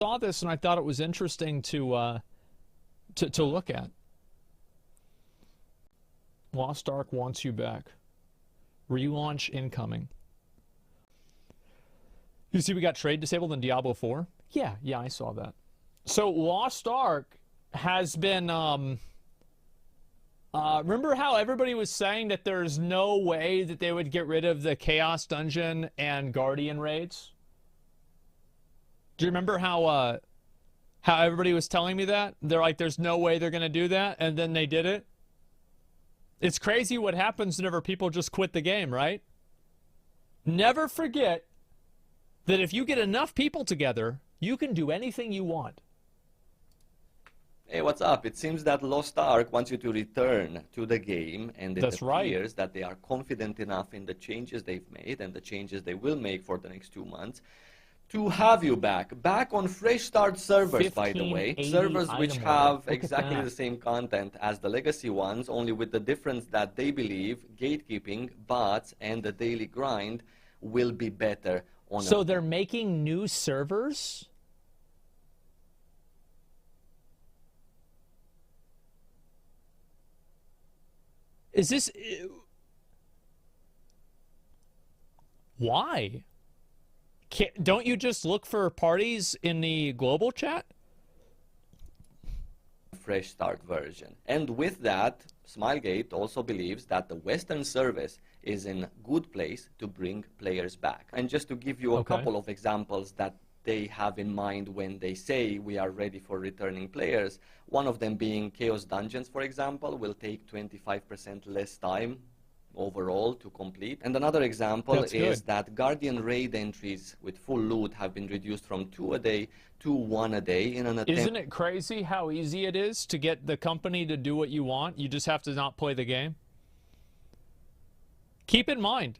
saw this and I thought it was interesting to look at. Lost Ark wants you back. Relaunch incoming. You see we got trade disabled in Diablo 4? Yeah, I saw that. So Lost Ark has been, remember how everybody was saying that there's no way that they would get rid of the Chaos Dungeon and Guardian raids? Do you remember how everybody was telling me that? They're like, there's no way they're going to do that, and then they did it? It's crazy what happens whenever people just quit the game, right? Never forget that if you get enough people together, you can do anything you want. Hey, what's up? It seems that Lost Ark wants you to return to the game, and it appears that they are confident enough in the changes they've made and the changes they will make for the next 2 months to have you back on fresh start servers, by the way. Servers which have exactly the same content as the legacy ones, only with the difference that they believe gatekeeping, bots, and the daily grind will be better on. So they're making new servers? Is this... Why? Don't you just look for parties in the global chat? Fresh start version. And with that, Smilegate also believes that the Western service is in a good place to bring players back. And just to give you a couple of examples that they have in mind when they say we are ready for returning players, one of them being Chaos Dungeons, for example, will take 25% less time overall to complete. And another example is that Guardian raid entries with full loot have been reduced from 2 a day to 1 a day in an attempt. Isn't it crazy how easy it is to get the company to do what you want? You just have to not play the game. Keep in mind,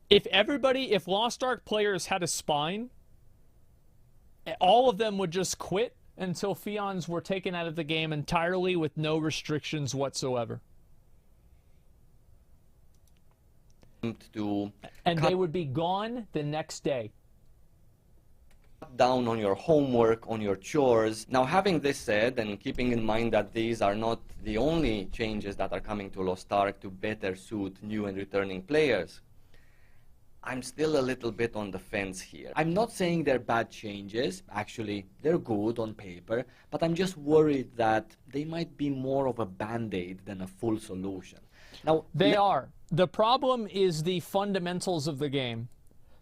if Lost Ark players had a spine, all of them would just quit until Fions were taken out of the game entirely with no restrictions whatsoever. And they would be gone the next day. Down on your homework, on your chores. Now, having this said, and keeping in mind that these are not the only changes that are coming to Lost Ark to better suit new and returning players, I'm still a little bit on the fence here. I'm not saying they're bad changes. Actually, they're good on paper, but I'm just worried that they might be more of a band-aid than a full solution. Now, they are. The problem is the fundamentals of the game.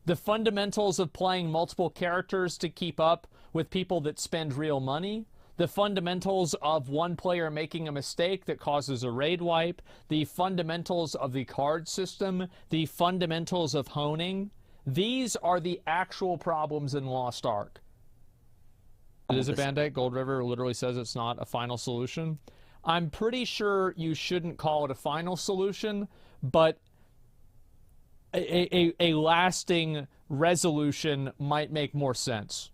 The fundamentals of playing multiple characters to keep up with people that spend real money. The fundamentals of one player making a mistake that causes a raid wipe. The fundamentals of the card system. The fundamentals of honing. These are the actual problems in Lost Ark. It is a band-aid. Gold River literally says it's not a final solution. I'm pretty sure you shouldn't call it a final solution, but a lasting resolution might make more sense.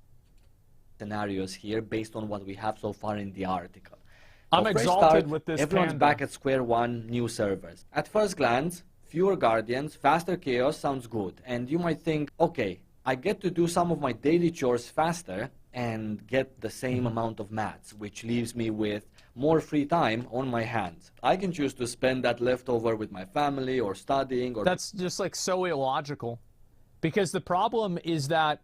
Scenarios here based on what we have so far in the article. I'm exalted with this. Everyone's back at square one, new servers. At first glance, fewer guardians, faster chaos sounds good. And you might think, okay, I get to do some of my daily chores faster and get the same amount of mats, which leaves me with more free time on my hands. I can choose to spend that leftover with my family or studying or... That's just like so illogical. Because the problem is that,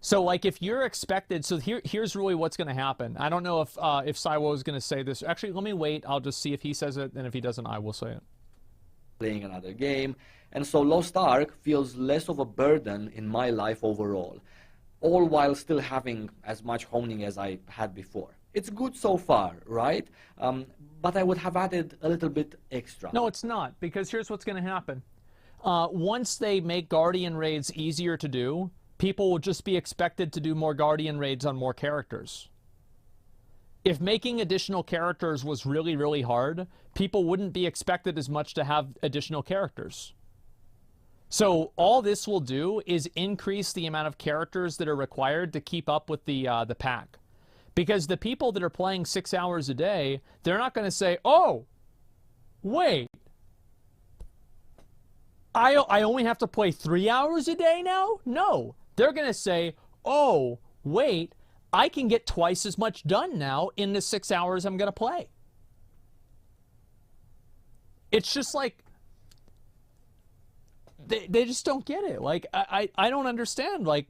so like if you're expected, so here's really what's going to happen. I don't know if Sywowa is going to say this. Actually, let me wait. I'll just see if he says it, and if he doesn't, I will say it. Playing another game. And so Lost Ark feels less of a burden in my life overall, all while still having as much honing as I had before. It's good so far, right? But I would have added a little bit extra. No, it's not, because here's what's going to happen. Once they make Guardian raids easier to do, people will just be expected to do more Guardian raids on more characters. If making additional characters was really, really hard, people wouldn't be expected as much to have additional characters. So all this will do is increase the amount of characters that are required to keep up with the pack. Because the people that are playing 6 hours a day, they're not going to say, oh, wait, I only have to play 3 hours a day now? No. They're going to say, oh, wait, I can get twice as much done now in the 6 hours I'm going to play. It's just like, they just don't get it. Like, I don't understand. Like,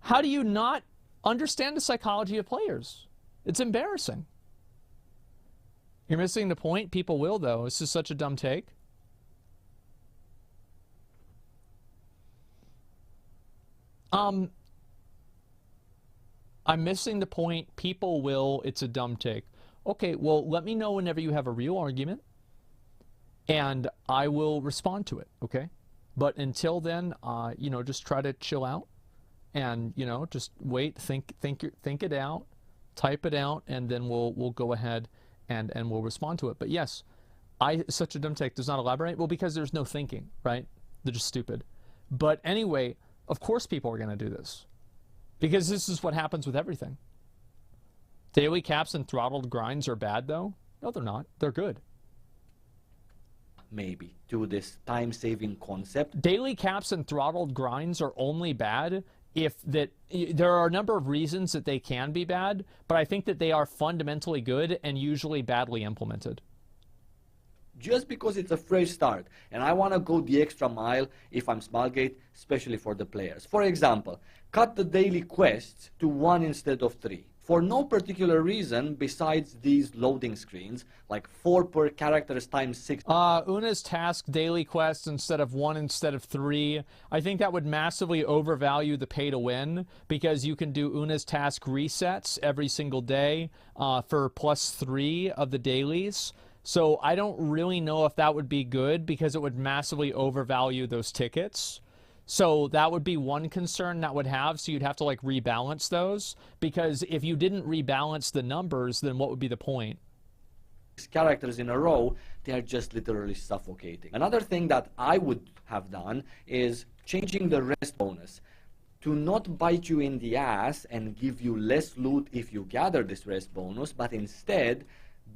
how do you not understand the psychology of players? It's embarrassing. You're missing the point. People will, though. This is such a dumb take. I'm missing the point. People will. It's a dumb take. Okay, well, let me know whenever you have a real argument, and I will respond to it, okay? But until then, you know, just try to chill out, and, you know, just wait, think it out, type it out, and then we'll go ahead and we'll respond to it. But yes, such a dumb take. Does not elaborate. Well, because there's no thinking, right? They're just stupid. But anyway, of course people are going to do this, because this is what happens with everything. Daily caps and throttled grinds are bad, though? No, they're not. They're good. Maybe to this time-saving concept. Daily caps and throttled grinds are only bad if there are a number of reasons that they can be bad, but I think that they are fundamentally good and usually badly implemented. Just because it's a fresh start, and I want to go the extra mile if I'm Smilegate, especially for the players. For example, cut the daily quests to 1 instead of 3. For no particular reason besides these loading screens, like 4 per characters times 6. Una's task daily quests instead of 1 instead of 3. I think that would massively overvalue the pay to win, because you can do Una's task resets every single day for +3 of the dailies. So I don't really know if that would be good, because it would massively overvalue those tickets. So that would be one concern that would have. So you'd have to like rebalance those, because if you didn't rebalance the numbers, then what would be the point? Characters in a row, they are just literally suffocating. Another thing that I would have done is changing the rest bonus to not bite you in the ass and give you less loot if you gather this rest bonus, but instead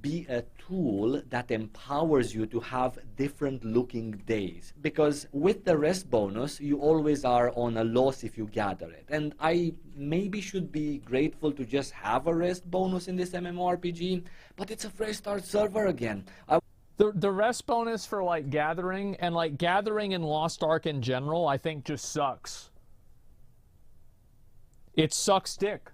be a tool that empowers you to have different looking days. Because with the rest bonus, you always are on a loss if you gather it. And I maybe should be grateful to just have a rest bonus in this MMORPG, but it's a fresh start server again. The rest bonus for like gathering, and like gathering in Lost Ark in general, I think just sucks. It sucks dick.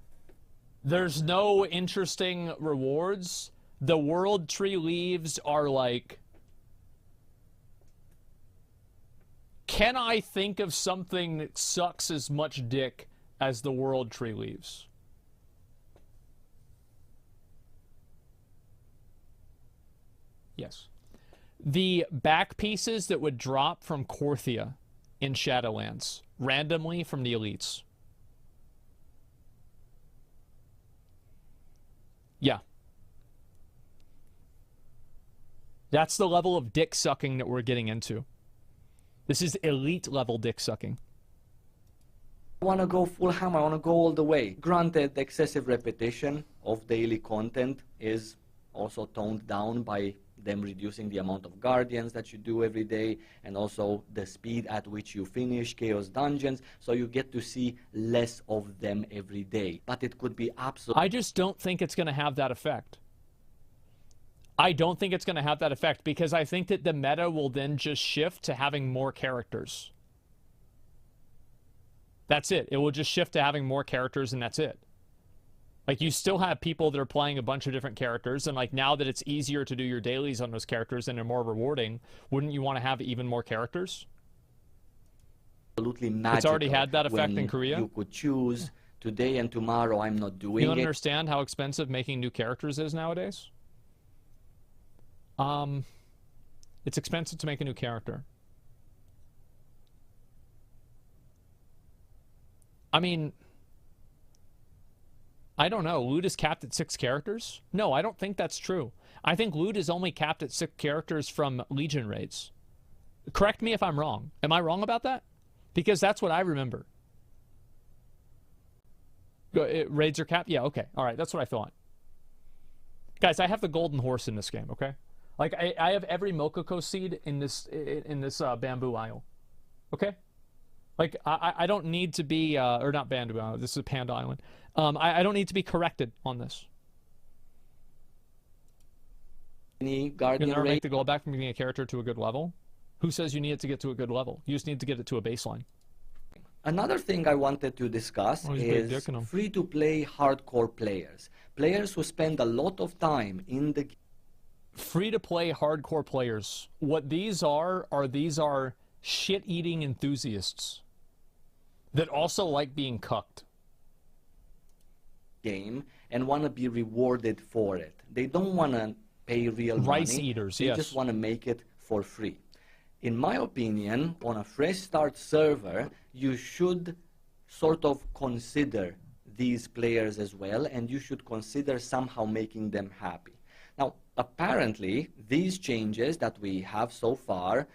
There's no interesting rewards. The world tree leaves are like, can I think of something that sucks as much dick as the world tree leaves? Yes. The back pieces that would drop from Korthia in Shadowlands, randomly from the elites. Yeah. That's the level of dick sucking that we're getting into. This is elite level dick sucking. I want to go full ham, I want to go all the way. Granted, excessive repetition of daily content is also toned down by them reducing the amount of guardians that you do every day, and also the speed at which you finish chaos dungeons, so you get to see less of them every day. But it could be absolutely... I just don't think it's going to have that effect. I don't think it's going to have that effect, because I think that the meta will then just shift to having more characters. That's it. It will just shift to having more characters, and that's it. Like, you still have people that are playing a bunch of different characters, and like now that it's easier to do your dailies on those characters and they're more rewarding, wouldn't you want to have even more characters? Absolutely magical. It's already had that effect in Korea. You could choose today and tomorrow. I'm not doing it. You don't understand how expensive making new characters is nowadays? It's expensive to make a new character. I mean, I don't know. Loot is capped at 6 characters? No, I don't think that's true. I think loot is only capped at 6 characters from Legion raids. Correct me if I'm wrong. Am I wrong about that? Because that's what I remember. Raids are capped? Yeah, okay. All right, that's what I thought. Guys, I have the golden horse in this game, okay? Like, I have every Mokoko seed in this bamboo isle. Okay? Like, I don't need to be, or not banned, this is Panda Island. I don't need to be corrected on this. Any You guardian never raid. make the goal back from getting a character to a good level? Who says you need it to get to a good level? You just need to get it to a baseline. Another thing I wanted to discuss is free-to-play hardcore players. Players who spend a lot of time in the game. Free-to-play hardcore players. What these are shit-eating enthusiasts that also like being cucked. Game and want to be rewarded for it. They don't want to pay real money. Rice eaters, they yes. just want to make it for free. In my opinion, on a fresh start server, you should sort of consider these players as well, and you should consider somehow making them happy. Now, apparently, these changes that we have so far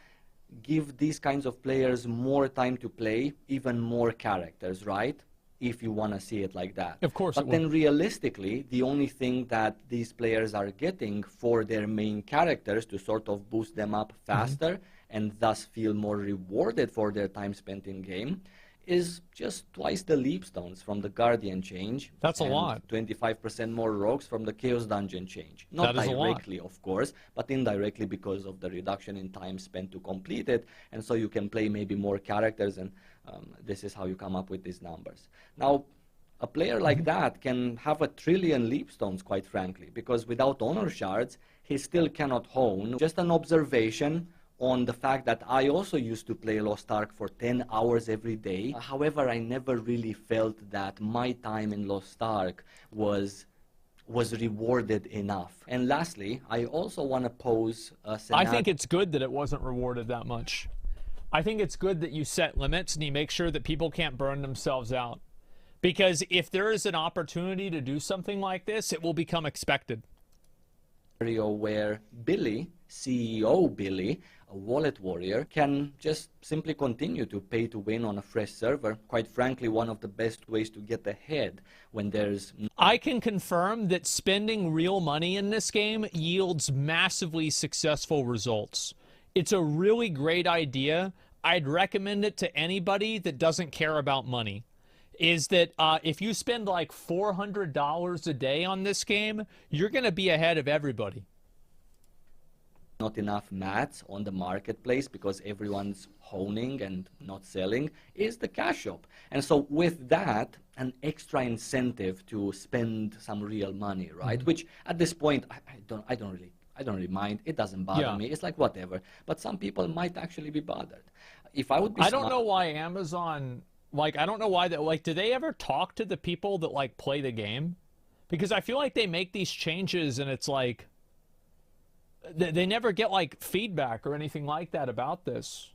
give these kinds of players more time to play, even more characters, right? If you want to see it like that. Of course. But then realistically, the only thing that these players are getting for their main characters to sort of boost them up faster and thus feel more rewarded for their time spent in game is just twice the leap stones from the Guardian change. That's a lot. 25% more rogues from the Chaos Dungeon change. Not directly, of course, but indirectly because of the reduction in time spent to complete it. And so you can play maybe more characters, and this is how you come up with these numbers. Now, a player like that can have 1 trillion leap stones, quite frankly, because without honor shards, he still cannot hone. Just an observation on the fact that I also used to play Lost Ark for 10 hours every day. However, I never really felt that my time in Lost Ark was rewarded enough. And lastly, I also want to pose a scenario. I think it's good that it wasn't rewarded that much. I think it's good that you set limits and you make sure that people can't burn themselves out. Because if there is an opportunity to do something like this, it will become expected. Where Billy, CEO Billy, a wallet warrior, can just simply continue to pay to win on a fresh server. Quite frankly, one of the best ways to get ahead when there's... I can confirm that spending real money in this game yields massively successful results. It's a really great idea. I'd recommend it to anybody that doesn't care about money. Is that if you spend like $400 a day on this game, you're going to be ahead of everybody. Not enough mats on the marketplace because everyone's honing and not selling is the cash shop. And so with that, an extra incentive to spend some real money, right? Which at this point, I don't really mind. It doesn't bother me. It's like whatever. But some people might actually be bothered. If I would be I don't know why Amazon, like, I don't know why that, like, do they ever talk to the people that, like, play the game? Because I feel like they make these changes and it's like, they never get, like, feedback or anything like that about this.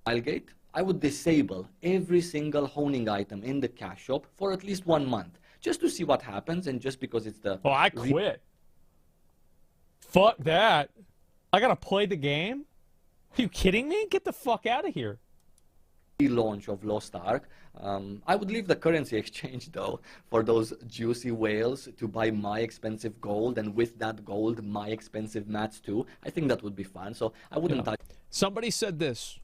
Smilegate, I would disable every single honing item in the cash shop for at least 1 month, just to see what happens, and just because it's the... Oh, I quit. Fuck that. I gotta play the game? Are you kidding me? Get the fuck out of here. Launch of Lost Ark. I would leave the currency exchange though for those juicy whales to buy my expensive gold, and with that gold my expensive mats too. I think that would be fun, so I wouldn't touch. Somebody said this.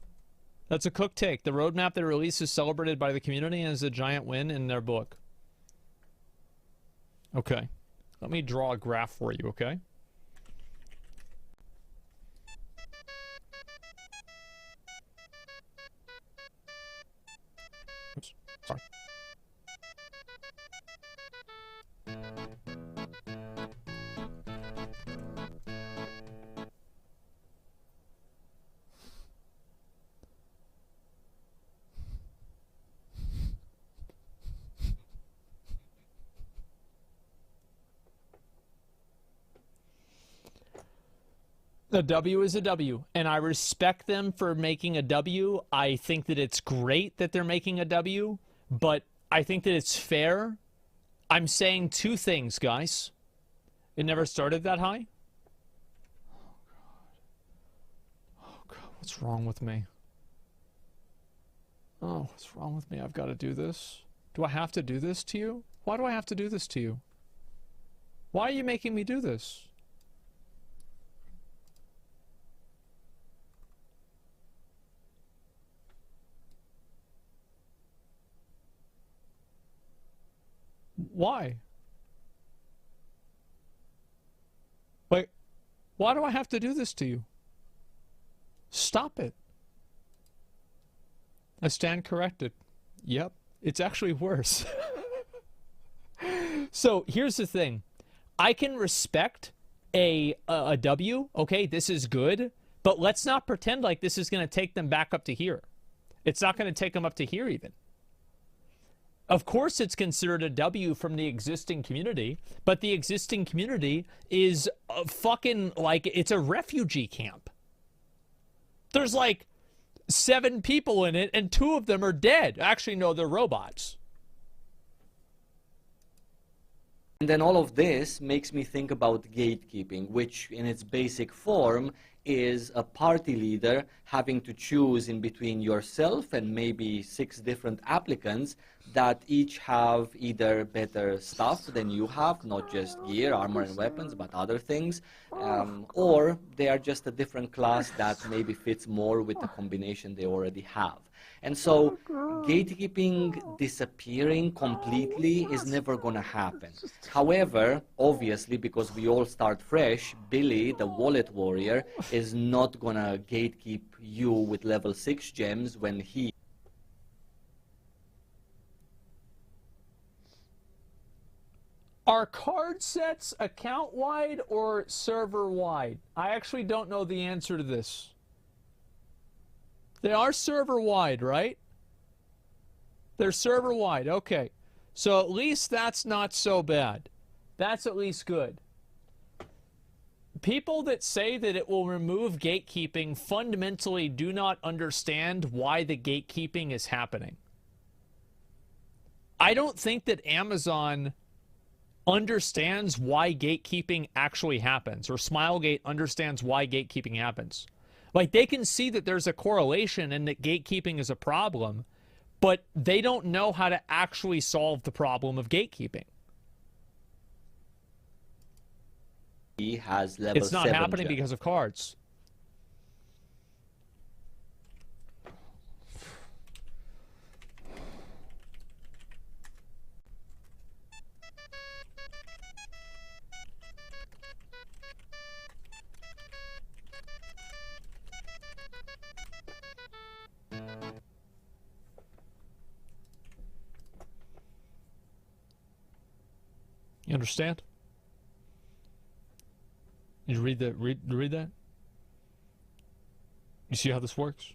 That's a cook take. The roadmap they release is celebrated by the community and is a giant win in their book. Okay. Let me draw a graph for you, okay? Oops, sorry. A W is a W, and I respect them for making a W. I think that it's great that they're making a W, but I think that it's fair. I'm saying two things, guys. It never started that high. Oh, God, what's wrong with me? Oh, what's wrong with me? I've got to do this. Do I have to do this to you? Why do I have to do this to you? Why are you making me do this? Why? Like, why do I have to do this to you? Stop it. I stand corrected. Yep, it's actually worse. So here's the thing. I can respect a W. Okay, this is good. But let's not pretend like this is going to take them back up to here. It's not going to take them up to here even. Of course it's considered a W from the existing community, but the existing community is fucking like, it's a refugee camp. There's like 7 people in it, and 2 of them are dead. Actually, no, they're robots. And then all of this makes me think about gatekeeping, which in its basic form is a party leader having to choose in between yourself and maybe 6 different applicants that each have either better stuff than you have, not just gear, armor and weapons, but other things, or they are just a different class that maybe fits more with the combination they already have. And so gatekeeping disappearing completely is never going to happen. However, obviously, because we all start fresh, Billy, the wallet warrior, is not going to gatekeep you with level 6 gems when he... Are card sets account-wide or server-wide? I actually don't know the answer to this. They are server-wide, right? They're server-wide, okay. So at least that's not so bad. That's at least good. People that say that it will remove gatekeeping fundamentally do not understand why the gatekeeping is happening. I don't think that Amazon understands why gatekeeping actually happens, or Smilegate understands why gatekeeping happens. Like, they can see that there's a correlation and that gatekeeping is a problem, but they don't know how to actually solve the problem of gatekeeping. He has level 7 It's not happening gems. because of cards. You understand? You read that? Read that? You see how this works?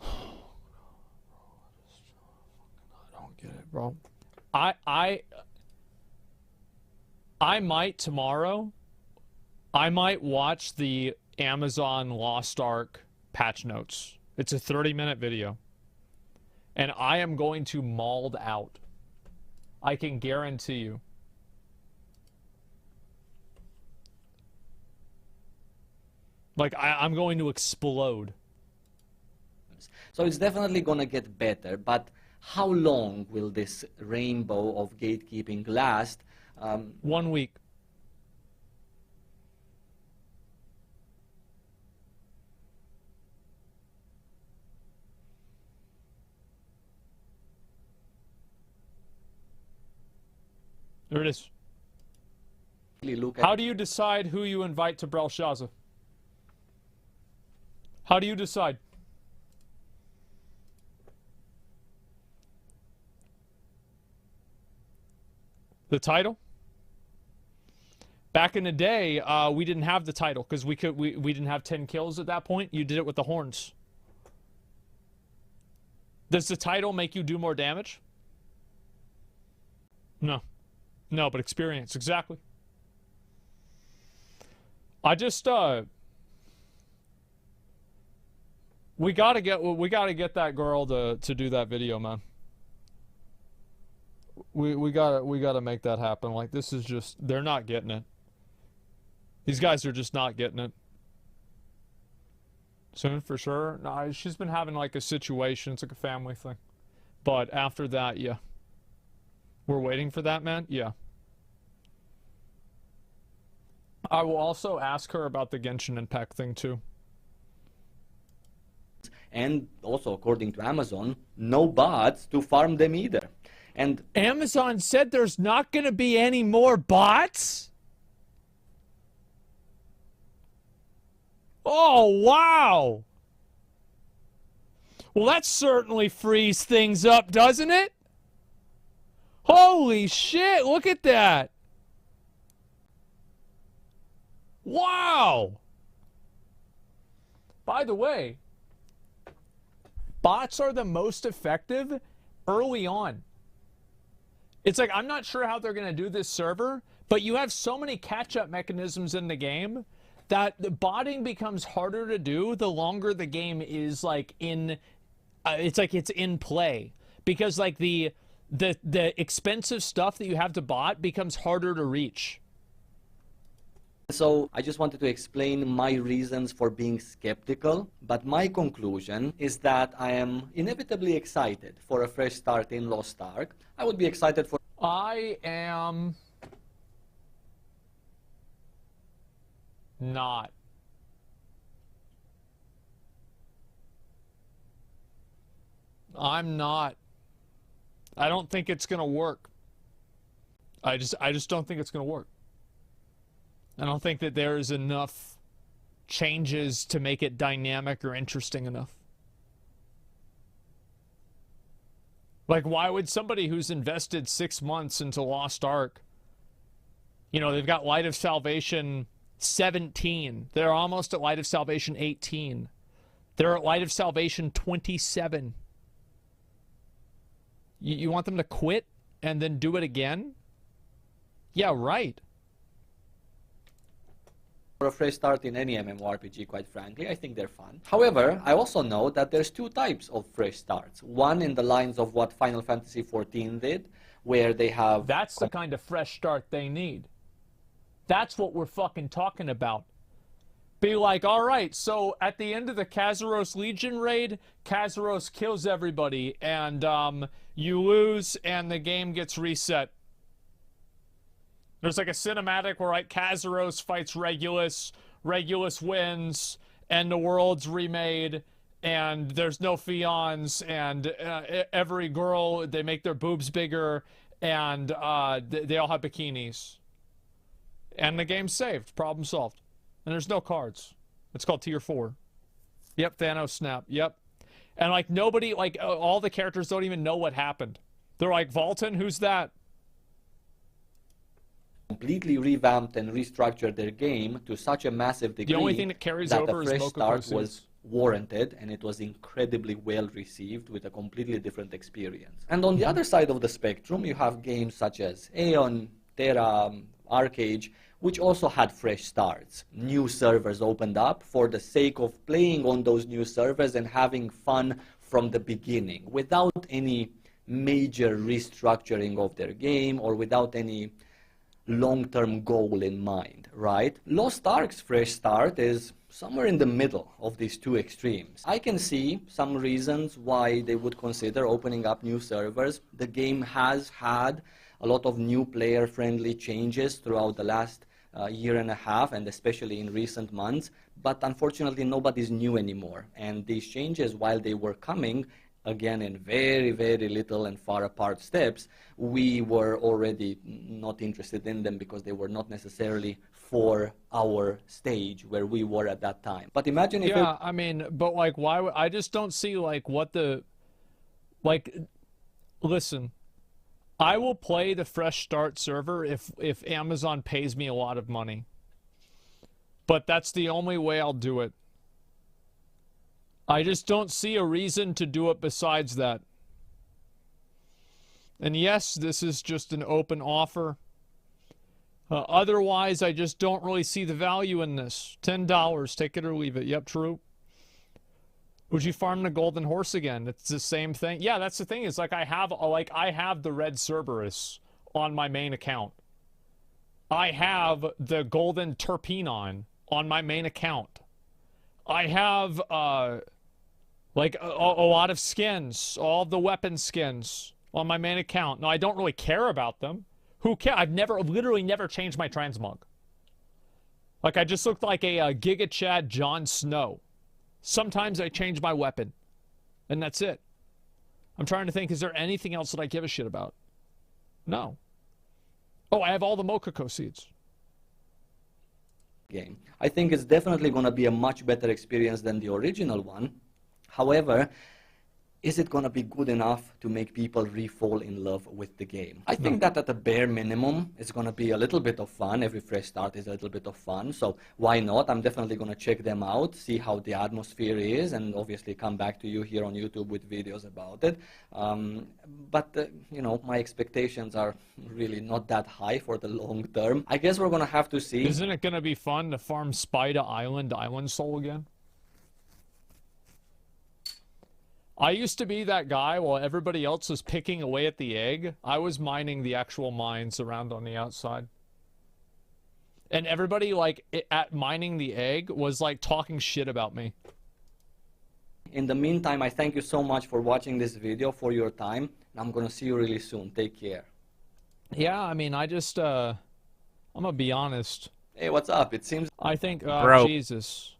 I don't get it, bro. I might tomorrow. I might watch the Amazon Lost Ark patch notes. It's a 30-minute video. And I am going to mauled out. I can guarantee you. Like, I'm going to explode. So it's definitely going to get better, but how long will this rainbow of gatekeeping last? 1 week. There it is. How do you decide who you invite to Belshazzar? How do you decide? The title? Back in the day, we didn't have the title because we didn't have 10 kills at that point. You did it with the horns. Does the title make you do more damage? No. No, but experience, exactly. I just we gotta get that girl to do that video, man. We gotta make that happen. Like, this is just, they're not getting it. These guys are just not getting it. Soon for sure. No, she's been having like a situation. It's like a family thing. But after that, yeah. We're waiting for that, man? Yeah. I will also ask her about the Genshin Impact thing, too. And also, according to Amazon, no bots to farm them either. And Amazon said there's not going to be any more bots? Oh, wow. Well, that certainly frees things up, doesn't it? Holy shit, look at that. Wow. By the way, bots are the most effective early on. It's like, I'm not sure how they're going to do this server, but you have so many catch-up mechanisms in the game that the botting becomes harder to do the longer the game is like in, it's in play. Because like the expensive stuff that you have to bot becomes harder to reach. So I just wanted to explain my reasons for being skeptical, but my conclusion is that I am inevitably excited for a fresh start in Lost Ark. I would be excited for... I am not. I'm not. I don't think it's going to work. I just don't think it's going to work. I don't think that there's enough changes to make it dynamic or interesting enough. Like, why would somebody who's invested 6 months into Lost Ark, you know, they've got Light of Salvation 17. They're almost at Light of Salvation 18. They're at Light of Salvation 27. You want them to quit and then do it again? Yeah, right. For a fresh start in any MMORPG, quite frankly, I think they're fun. However, I also know that there's two types of fresh starts. One in the lines of what Final Fantasy XIV did, where they have... That's the kind of fresh start they need. That's what we're fucking talking about. Be like, all right, so at the end of the Kazaros Legion raid, Kazaros kills everybody, and you lose, and the game gets reset. There's like a cinematic where like Kazaros fights Regulus, Regulus wins, and the world's remade, and there's no Fions, and every girl, they make their boobs bigger, and they all have bikinis. And the game's saved, problem solved. And there's no cards. It's called Tier 4. Yep, Thanos snap, yep. And like nobody, like all the characters don't even know what happened. They're like, Valton, who's that? Completely revamped and restructured their game to such a massive degree the only thing that carries that over a fresh is start was warranted, and it was incredibly well received with a completely different experience. And on the other side of the spectrum, you have games such as Aeon, Terra, Arcade, which also had fresh starts. New servers opened up for the sake of playing on those new servers and having fun from the beginning, without any major restructuring of their game or without any long-term goal in mind, right? Lost Ark's fresh start is somewhere in the middle of these two extremes. I can see some reasons why they would consider opening up new servers. The game has had a lot of new player-friendly changes throughout the last year and a half, and especially in recent months, but unfortunately nobody's new anymore. And these changes, while they were coming, again in very, very little and far apart steps, we were already not interested in them because they were not necessarily for our stage where we were at that time. But imagine if... Yeah, I mean, but like, why would... I just don't see like what the... Like, listen, I will play the fresh start server if Amazon pays me a lot of money. But that's the only way I'll do it. I just don't see a reason to do it besides that. And yes, this is just an open offer. Otherwise, I just don't really see the value in this. $10, take it or leave it. Yep, true. Would you farm the golden horse again? It's the same thing. Yeah, that's the thing. Is like I have the red Cerberus on my main account. I have the golden Terpenon on my main account. I have like a lot of skins, all the weapon skins on my main account. Now, I don't really care about them. Who cares? I've literally never changed my transmog. Like, I just looked like a Giga Chad Jon Snow. Sometimes I change my weapon. And that's it. I'm trying to think, is there anything else that I give a shit about? No. Oh, I have all the Mokoko seeds. Game. I think it's definitely going to be a much better experience than the original one. However, is it going to be good enough to make people re-fall in love with the game? I think that at a bare minimum, it's going to be a little bit of fun. Every fresh start is a little bit of fun, so why not? I'm definitely going to check them out, see how the atmosphere is, and obviously come back to you here on YouTube with videos about it. But you know, my expectations are really not that high for the long term. I guess we're going to have to see. Isn't it going to be fun to farm Spida Island Soul again? I used to be that guy while everybody else was picking away at the egg. I was mining the actual mines around on the outside. And everybody, like, at mining the egg was, like, talking shit about me. In the meantime, I thank you so much for watching this video, for your time. And I'm going to see you really soon. Take care. Yeah, I mean, I just, I'm going to be honest. Hey, what's up? It seems... I think, Jesus.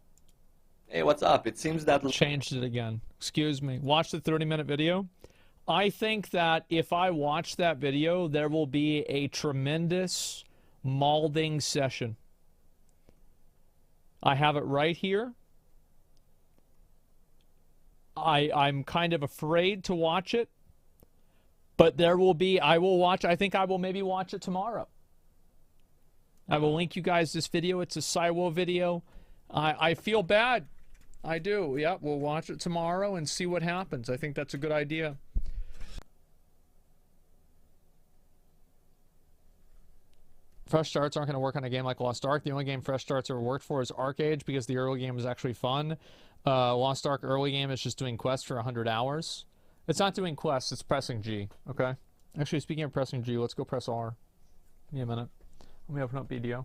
Hey, what's up? It seems that... Changed it again. Excuse me. Watch the 30-minute video. I think that if I watch that video, there will be a tremendous molding session. I have it right here. I'm kind of afraid to watch it. But there will be... I think I will maybe watch it tomorrow. I will link you guys this video. It's a Sywo video. I feel bad. I do. Yeah, we'll watch it tomorrow and see what happens. I think that's a good idea. Fresh starts aren't going to work on a game like Lost Ark. The only game fresh starts ever worked for is Arcade because the early game is actually fun. Lost Ark early game is just doing quests for 100 hours. It's not doing quests, it's pressing G, okay? Actually, speaking of pressing G, let's go press R. Give me a minute. Let me open up BDO.